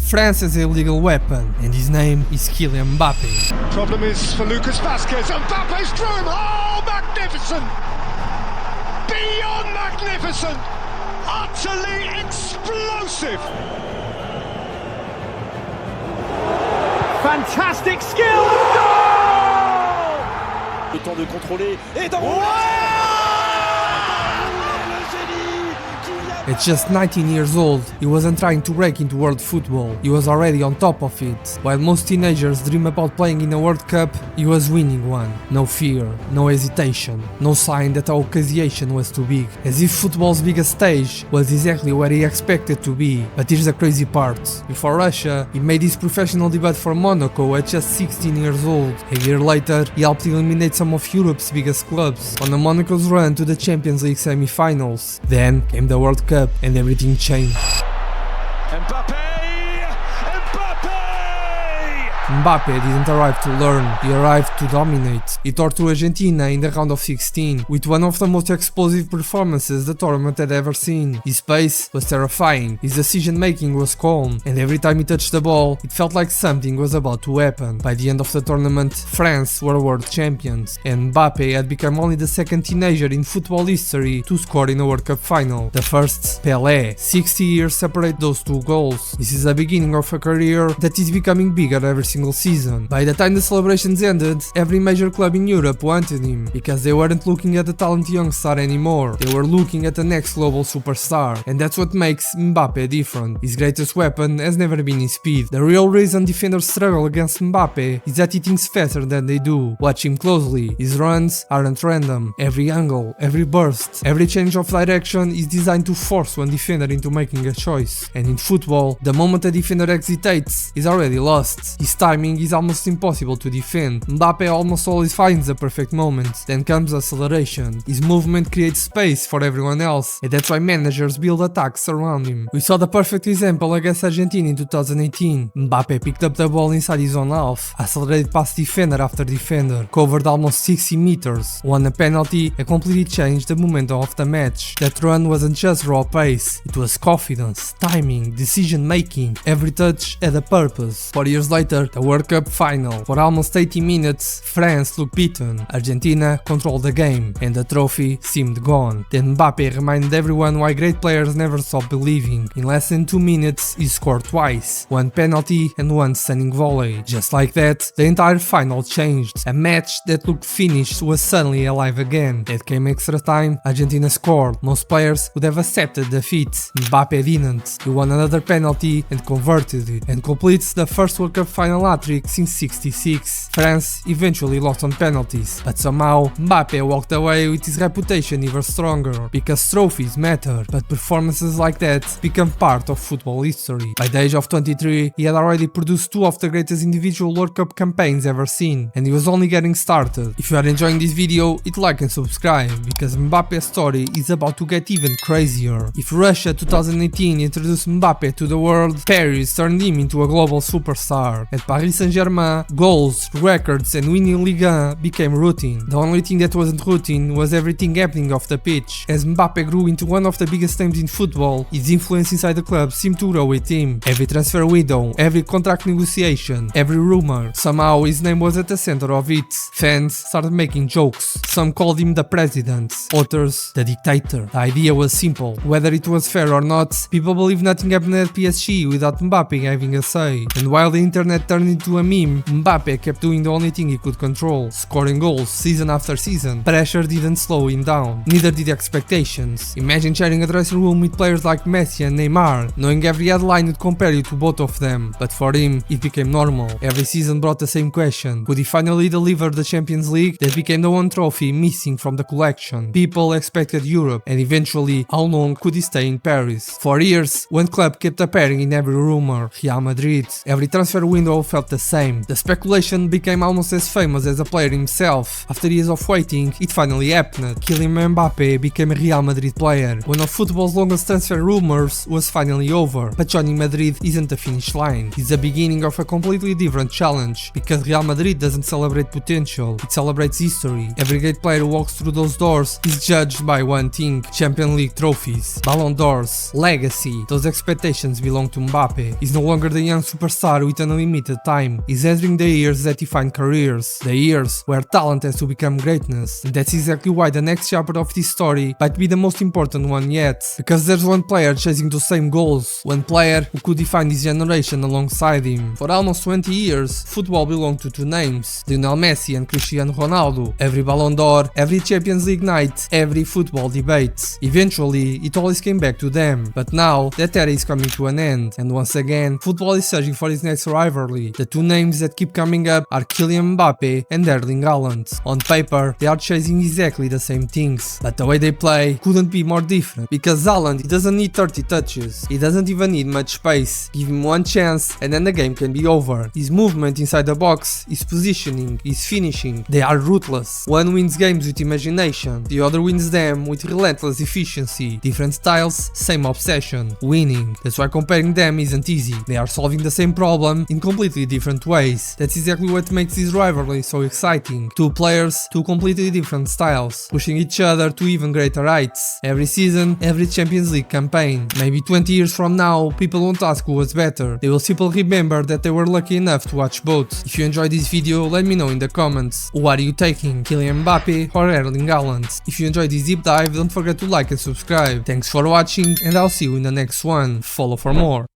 France has a legal weapon, and his name is Kylian Mbappé. Problem is for Lucas Vazquez. Mbappe's through him. Oh, magnificent! Beyond magnificent! Utterly explosive! Fantastic skill and goal! Le temps de contrôler et dans At just 19 years old, he wasn't trying to break into world football, he was already on top of it. While most teenagers dream about playing in a World Cup, he was winning one. No fear, no hesitation, no sign that our occasion was too big. As if football's biggest stage was exactly where he expected to be. But here's the crazy part. Before Russia, he made his professional debut for Monaco at just 16 years old. A year later, he helped eliminate some of Europe's biggest clubs on the Monaco's run to the Champions League semi-finals. Then came the World Cup, and everything changed. Mbappe didn't arrive to learn, he arrived to dominate. He tore through Argentina in the round of 16 with one of the most explosive performances the tournament had ever seen. His pace was terrifying, his decision making was calm, and every time he touched the ball, it felt like something was about to happen. By the end of the tournament, France were world champions, and Mbappe had become only the second teenager in football history to score in a World Cup final. The first, Pelé. 60 years separate those two goals. This is the beginning of a career that is becoming bigger every single season. By the time the celebrations ended, every major club in Europe wanted him, because they weren't looking at the talented young star anymore, they were looking at the next global superstar, and that's what makes Mbappe different. His greatest weapon has never been his speed. The real reason defenders struggle against Mbappe is that he thinks faster than they do. Watch him closely, his runs aren't random. Every angle, every burst, every change of direction is designed to force one defender into making a choice. And in football, the moment a defender hesitates, he's already lost. His timing is almost impossible to defend. Mbappe almost always finds the perfect moment, then comes acceleration. His movement creates space for everyone else, and that's why managers build attacks around him. We saw the perfect example against Argentina in 2018. Mbappe picked up the ball inside his own half, accelerated past defender after defender, covered almost 60 meters, won a penalty, and completely changed the momentum of the match. That run wasn't just raw pace, it was confidence, timing, decision making. Every touch had a purpose. 4 years later, the World Cup final. For almost 80 minutes, France looked beaten, Argentina controlled the game, and the trophy seemed gone. Then Mbappe reminded everyone why great players never stop believing. In less than 2 minutes, he scored twice, one penalty and one stunning volley. Just like that, the entire final changed. A match that looked finished was suddenly alive again. That came extra time, Argentina scored. Most players would have accepted defeat. Mbappe didn't. He won another penalty and converted it, and completes the first World Cup final hat-trick since '66. France eventually lost on penalties, but somehow Mbappe walked away with his reputation even stronger, because trophies matter, but performances like that become part of football history. By the age of 23, he had already produced two of the greatest individual World Cup campaigns ever seen, and he was only getting started. If you are enjoying this video, hit like and subscribe, because Mbappe's story is about to get even crazier. If Russia 2018 introduced Mbappe to the world, Paris turned him into a global superstar. At Paris Saint-Germain, goals, records and winning Ligue 1 became routine. The only thing that wasn't routine was everything happening off the pitch. As Mbappe grew into one of the biggest names in football, his influence inside the club seemed to grow with him. Every transfer window, every contract negotiation, every rumor, somehow his name was at the center of it. Fans started making jokes. Some called him the president, others the dictator. The idea was simple. Whether it was fair or not, people believed nothing happened at PSG without Mbappe having a say. And while the internet turned into a meme, Mbappe kept doing the only thing he could control, scoring goals season after season. Pressure didn't slow him down, neither did expectations. Imagine sharing a dressing room with players like Messi and Neymar, knowing every headline would compare you to both of them. But for him, it became normal. Every season brought the same question: would he finally deliver the Champions League? That became the one trophy missing from the collection. People expected Europe, and eventually, how long could he stay in Paris? For years, one club kept appearing in every rumor: Real Madrid. Every transfer window felt the same. The speculation became almost as famous as the player himself. After years of waiting, it finally happened. Kylian Mbappé became a Real Madrid player. One of football's longest transfer rumors was finally over, but joining Madrid isn't the finish line. It's the beginning of a completely different challenge, because Real Madrid doesn't celebrate potential, it celebrates history. Every great player who walks through those doors is judged by one thing: Champions League trophies, Ballon d'Ors, legacy. Those expectations belong to Mbappe. He's no longer the young superstar with unlimited time. He's entering the years that define careers, the years where talent has to become greatness. And that's exactly why the next chapter of this story might be the most important one yet, because there's one player chasing those same goals, one player who could define this generation alongside him. For almost 20 years, football belonged to two names: Lionel Messi and Cristiano Ronaldo. Every Ballon d'Or, every Champions League night, every football debate. Eventually, it always came back to them. But now, that era is coming to an end, and once again, football is searching for its next rivalry. The two names that keep coming up are Kylian Mbappé and Erling Haaland. On paper, they are chasing exactly the same things, but the way they play couldn't be more different, because Haaland, he doesn't need 30 touches, he doesn't even need much space. Give him one chance and then the game can be over. His movement inside the box, his positioning, his finishing, they are ruthless. One wins games with imagination, the other wins them with relentless efficiency. Different styles, same obsession, winning. That's why comparing them isn't easy. They are solving the same problem in completely different ways. That's exactly what makes this rivalry so exciting. Two players, two completely different styles, pushing each other to even greater heights. Every season, every Champions League campaign. Maybe 20 years from now, people won't ask who was better. They will simply remember that they were lucky enough to watch both. If you enjoyed this video, let me know in the comments. Who are you taking, Kylian Mbappé or Erling Haaland? If you enjoyed this deep dive, don't forget to like and subscribe. Thanks for watching, and I'll see you in the next one. Follow for more.